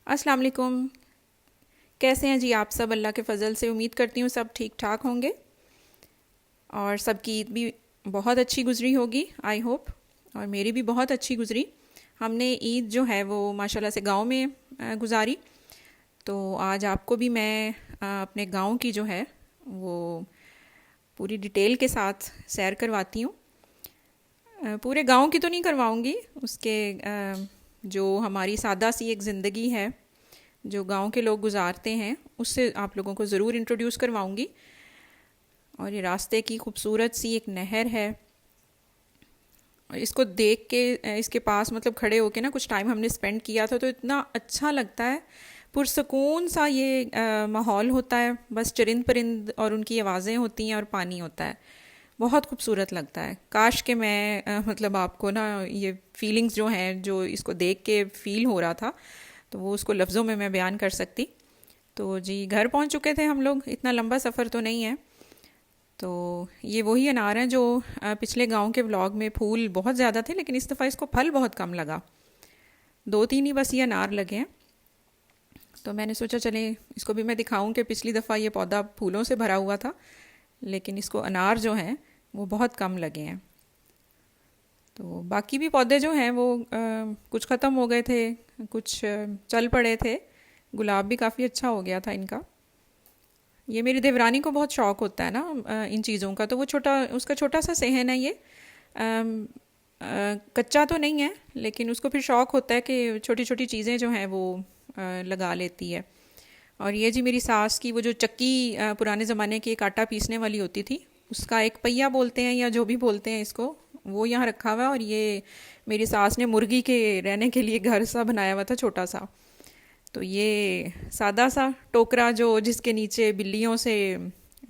अस्सलाम वालेकुम। कैसे हैं जी आप सब? अल्लाह के फ़ज़ल से उम्मीद करती हूँ सब ठीक ठाक होंगे और सबकी ईद भी बहुत अच्छी गुजरी होगी, आई होप। और मेरी भी बहुत अच्छी गुजरी। हमने ईद जो है वो माशाल्लाह से गांव में गुजारी। तो आज आपको भी मैं अपने गांव की जो है वो पूरी डिटेल के साथ सैर करवाती हूँ। पूरे गांव की तो नहीं करवाऊँगी, उसके जो हमारी सादा सी एक ज़िंदगी है जो गांव के लोग गुजारते हैं उससे आप लोगों को ज़रूर इंट्रोड्यूस करवाऊंगी। और ये रास्ते की खूबसूरत सी एक नहर है और इसको देख के इसके पास मतलब खड़े होके ना कुछ टाइम हमने स्पेंड किया था तो इतना अच्छा लगता है। पुरसकून सा ये माहौल होता है, बस चरिंद परिंद और उनकी आवाज़ें होती हैं और पानी होता है। बहुत खूबसूरत लगता है। काश के मैं मतलब आपको ना ये फीलिंग्स जो हैं जो इसको देख के फ़ील हो रहा था तो वो उसको लफ्ज़ों में मैं बयान कर सकती। तो जी घर पहुंच चुके थे हम लोग, इतना लंबा सफ़र तो नहीं है। तो ये वही अनार हैं जो पिछले गांव के व्लॉग में फूल बहुत ज़्यादा थे लेकिन इस दफ़ा इसको फल बहुत कम लगा। दो तीन ही बस ये अनार लगे हैं। तो मैंने सोचा चले इसको भी मैं दिखाऊं कि पिछली दफ़ा ये पौधा फूलों से भरा हुआ था लेकिन इसको अनार जो हैं वो बहुत कम लगे हैं। तो बाकी भी पौधे जो हैं वो कुछ ख़त्म हो गए थे, कुछ चल पड़े थे। गुलाब भी काफ़ी अच्छा हो गया था इनका। ये मेरी देवरानी को बहुत शौक होता है ना इन चीज़ों का, तो वो छोटा उसका छोटा सा सेहन है ये। कच्चा तो नहीं है लेकिन उसको फिर शौक होता है कि छोटी छोटी चीज़ें जो हैं वो लगा लेती है। और ये जी मेरी सास की वो जो चक्की पुराने ज़माने की एक आटा पीसने वाली होती थी, उसका एक पहिया बोलते हैं या जो भी बोलते हैं इसको, वो यहाँ रखा हुआ है। और ये मेरी सास ने मुर्गी के रहने के लिए घर सा बनाया हुआ था छोटा सा। तो ये सादा सा टोकरा जो जिसके नीचे बिल्लियों से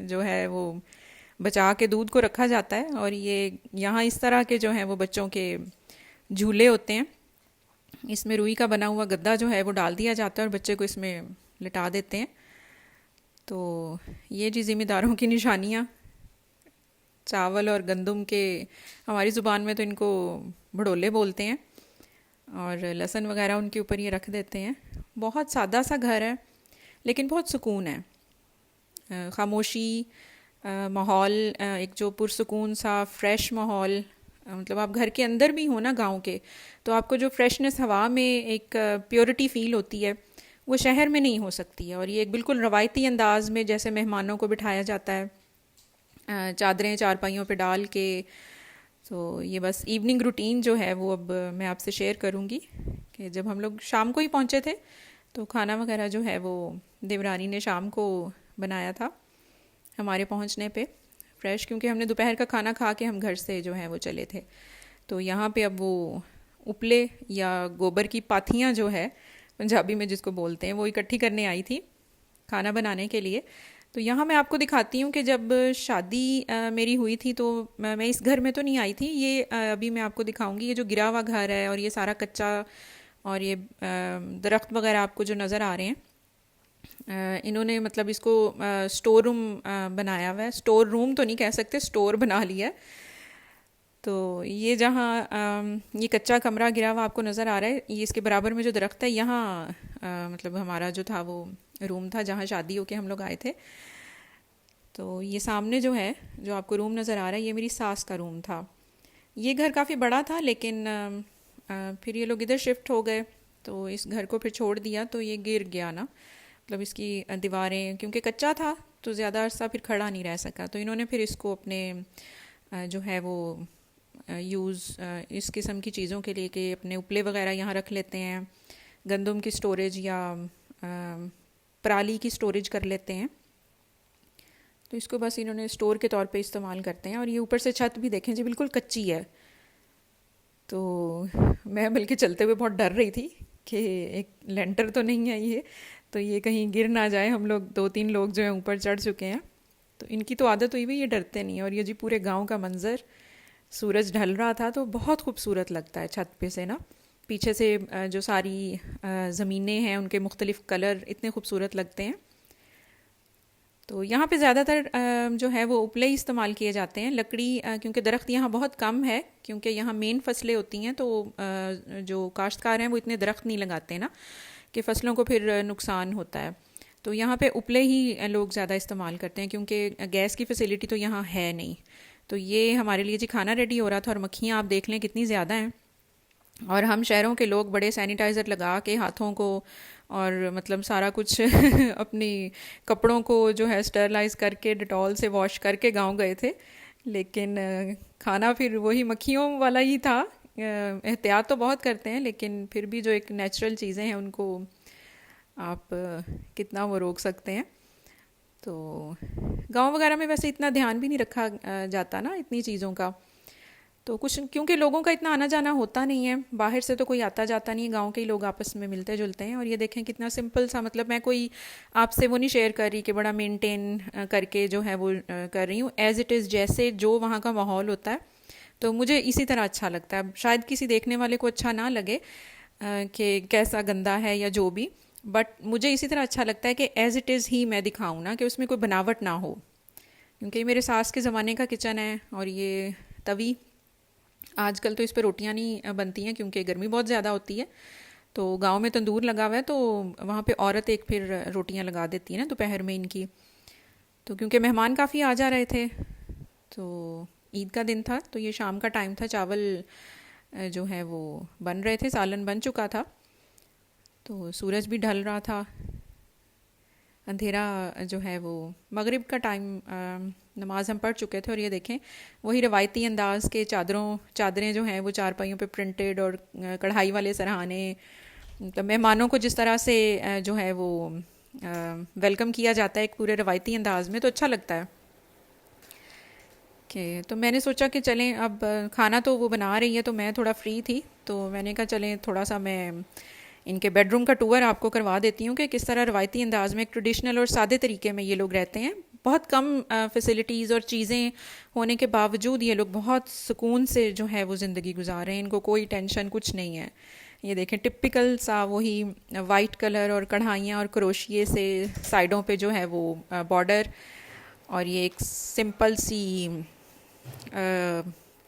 जो है वो बचा के दूध को रखा जाता है। और ये यहाँ इस तरह के जो हैं वो बच्चों के झूले होते हैं। इसमें रुई का बना हुआ गद्दा जो है वो डाल दिया जाता है और बच्चे को इसमें लिटा देते हैं। तो ये जी ज़िम्मेदारों की निशानियाँ, चावल और गंदम के, हमारी ज़ुबान में तो इनको भड़ोले बोलते हैं। और लहसुन वगैरह उनके ऊपर ये रख देते हैं। बहुत सादा सा घर है लेकिन बहुत सुकून है। खामोशी, माहौल एक जो पुरसुकून सा फ्रेश माहौल। मतलब आप घर के अंदर भी हो ना गांव के, तो आपको जो फ्रेशनेस हवा में एक प्योरिटी फील होती है वो शहर में नहीं हो सकती है। और ये एक बिल्कुल रवायती अंदाज में जैसे मेहमानों को बिठाया जाता है चादरें चारपाइयों पे डाल के। तो ये बस इवनिंग रूटीन जो है वो अब मैं आपसे शेयर करूँगी कि जब हम लोग शाम को ही पहुँचे थे तो खाना वगैरह जो है वो देवरानी ने शाम को बनाया था हमारे पहुँचने पे फ्रेश, क्योंकि हमने दोपहर का खाना खा के हम घर से जो है वो चले थे। तो यहाँ पे अब वो उपले या गोबर की पाथियाँ जो है पंजाबी में जिसको बोलते हैं, वो इकट्ठी करने आई थी खाना बनाने के लिए। तो यहाँ मैं आपको दिखाती हूँ कि जब शादी मेरी हुई थी तो मैं इस घर में तो नहीं आई थी। ये अभी मैं आपको दिखाऊंगी, ये जो गिरा हुआ घर है और ये सारा कच्चा और ये दरख्त वगैरह आपको जो नज़र आ रहे हैं, इन्होंने मतलब इसको स्टोर रूम बनाया हुआ है। स्टोर रूम तो नहीं कह सकते, स्टोर बना लिया है। तो ये जहाँ ये कच्चा कमरा गिरा हुआ आपको नज़र आ रहा है, ये इसके बराबर में जो दरख्त है यहाँ मतलब हमारा जो था वो रूम था जहाँ शादी होके हम लोग आए थे। तो ये सामने जो है जो आपको रूम नज़र आ रहा है ये मेरी सास का रूम था। ये घर काफ़ी बड़ा था लेकिन फिर ये लोग इधर शिफ्ट हो गए तो इस घर को फिर छोड़ दिया तो ये गिर गया ना। मतलब इसकी दीवारें क्योंकि कच्चा था तो ज़्यादा अरसा फिर खड़ा नहीं रह सका, तो इन्होंने फिर इसको अपने जो है वो यूज़ इस किस्म की चीज़ों के लिए कि अपने उपले वगैरह यहाँ रख लेते हैं, गंदम की स्टोरेज या पराली की स्टोरेज कर लेते हैं, तो इसको बस इन्होंने स्टोर के तौर पे इस्तेमाल करते हैं। और ये ऊपर से छत भी देखें जी बिल्कुल कच्ची है। तो मैं बल्कि चलते हुए बहुत डर रही थी कि एक लेंटर तो नहीं है ये, तो ये कहीं गिर ना जाए। हम लोग दो तीन लोग जो हैं ऊपर चढ़ चुके हैं तो इनकी तो आदत हुई हुई, ये डरते नहीं। और ये जी पूरे गांव का मंजर, सूरज ढल रहा था तो बहुत खूबसूरत लगता है छत पे से ना। पीछे से जो सारी ज़मीनें हैं उनके मुख्तलिफ़ कलर इतने खूबसूरत लगते हैं। तो यहाँ पे ज़्यादातर जो है वो उपले ही इस्तेमाल किए जाते हैं। लकड़ी क्योंकि दरख्त यहाँ बहुत कम है, क्योंकि यहाँ मेन फसलें होती हैं तो जो काश्तकार हैं वो इतने दरख्त नहीं लगाते ना कि फ़सलों को फिर नुकसान होता है। तो यहाँ पे उपले ही लोग ज़्यादा इस्तेमाल करते हैं क्योंकि गैस की फैसिलिटी तो यहाँ है नहीं। तो ये हमारे लिए जी खाना रेडी हो रहा था और मक्खियाँ आप देख लें कितनी ज़्यादा हैं। और हम शहरों के लोग बड़े सैनिटाइज़र लगा के हाथों को और मतलब सारा कुछ अपनी कपड़ों को जो है स्टरलाइज करके डिटॉल से वॉश करके गांव गए थे। लेकिन खाना फिर वही मक्खियों वाला ही था। एहतियात तो बहुत करते हैं लेकिन फिर भी जो एक नेचुरल चीज़ें हैं उनको आप कितना वो रोक सकते हैं। तो गांव वगैरह में वैसे इतना ध्यान भी नहीं रखा जाता ना इतनी चीज़ों का। तो कुछ क्योंकि लोगों का इतना आना जाना होता नहीं है, बाहर से तो कोई आता जाता नहीं है, गांव के ही लोग आपस में मिलते जुलते हैं। और ये देखें कितना सिंपल सा, मतलब मैं कोई आपसे वो नहीं शेयर कर रही कि बड़ा मेंटेन करके जो है वो कर रही हूँ। एज़ इट इज़ जैसे जो वहाँ का माहौल होता है तो मुझे इसी तरह अच्छा लगता है। शायद किसी देखने वाले को अच्छा ना लगे कि कैसा गंदा है या जो भी, बट मुझे इसी तरह अच्छा लगता है कि एज़ इट इज़ ही मैं दिखाऊँ ना, कि उसमें कोई बनावट ना हो। क्योंकि मेरे सास के ज़माने का किचन है और ये तवी, आजकल तो इस पे रोटियां नहीं बनती हैं क्योंकि गर्मी बहुत ज़्यादा होती है। तो गांव में तंदूर लगा हुआ है तो वहाँ पे औरत एक फिर रोटियां लगा देती है ना दोपहर में इनकी। तो क्योंकि मेहमान काफ़ी आ जा रहे थे तो ईद का दिन था तो ये शाम का टाइम था, चावल जो है वो बन रहे थे, सालन बन चुका था, तो सूरज भी ढल रहा था, अंधेरा जो है वो मगरिब का टाइम, नमाज हम पढ़ चुके थे। और ये देखें वही रवायती अंदाज के चादरें जो हैं वो चारपाइयों पे प्रिंटेड और कढ़ाई वाले सरहाने, मतलब मेहमानों को जिस तरह से जो है वो वेलकम किया जाता है एक पूरे रवायती अंदाज में, तो अच्छा लगता है। कि तो मैंने सोचा कि चलें, अब खाना तो वो बना रही है तो मैं थोड़ा फ्री थी तो मैंने कहा चलें थोड़ा सा मैं इनके बेडरूम का टूर आपको करवा देती हूँ कि किस तरह रवायती अंदाज में एक ट्रेडिशनल और सादे तरीके में ये लोग रहते हैं। बहुत कम फैसिलिटीज़ और चीज़ें होने के बावजूद ये लोग बहुत सुकून से जो है वो ज़िंदगी गुजार रहे हैं, इनको कोई टेंशन कुछ नहीं है। ये देखें टिपिकल सा वही वाइट कलर और कढ़ाइयाँ और क्रोशिए से साइडों पे जो है वो बॉर्डर, और ये एक सिंपल सी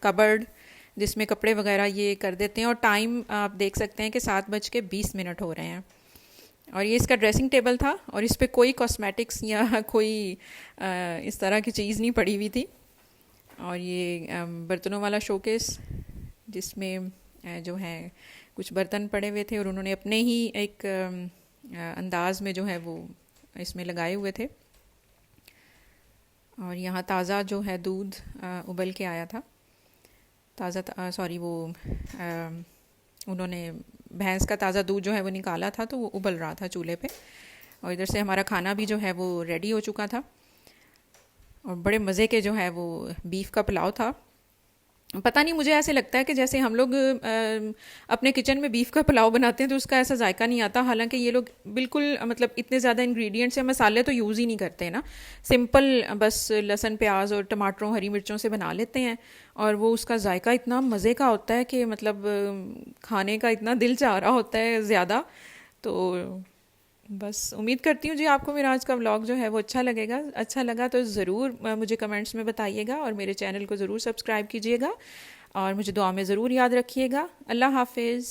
कबर्ड जिसमें कपड़े वगैरह ये कर देते हैं। और टाइम आप देख सकते हैं कि 7:20 हो रहे हैं। और ये इसका ड्रेसिंग टेबल था और इस पर कोई कॉस्मेटिक्स या कोई इस तरह की चीज़ नहीं पड़ी हुई थी। और ये बर्तनों वाला शोकेस जिसमें जो है कुछ बर्तन पड़े हुए थे और उन्होंने अपने ही एक अंदाज में जो है वो इसमें लगाए हुए थे। और यहाँ ताज़ा जो है दूध उबल के आया था, ताज़ा सॉरी वो उन्होंने भैंस का ताज़ा दूध जो है वो निकाला था तो वो उबल रहा था चूल्हे पे। और इधर से हमारा खाना भी जो है वो रेडी हो चुका था और बड़े मज़े के जो है वो बीफ का पुलाव था। पता नहीं, मुझे ऐसे लगता है कि जैसे हम लोग अपने किचन में बीफ का पुलाव बनाते हैं तो उसका ऐसा जायका नहीं आता। हालांकि ये लोग बिल्कुल मतलब इतने ज़्यादा इंग्रेडिएंट्स या मसाले तो यूज़ ही नहीं करते हैं ना, सिंपल बस लहसुन प्याज और टमाटरों हरी मिर्चों से बना लेते हैं। और वो उसका जायका इतना मज़े का होता है कि मतलब खाने का इतना दिल चाह रहा होता है ज़्यादा। तो बस उम्मीद करती हूँ जी आपको मेरा आज का व्लॉग जो है वो अच्छा लगेगा। अच्छा लगा तो ज़रूर मुझे कमेंट्स में बताइएगा और मेरे चैनल को ज़रूर सब्सक्राइब कीजिएगा और मुझे दुआ में ज़रूर याद रखिएगा। अल्लाह हाफिज़।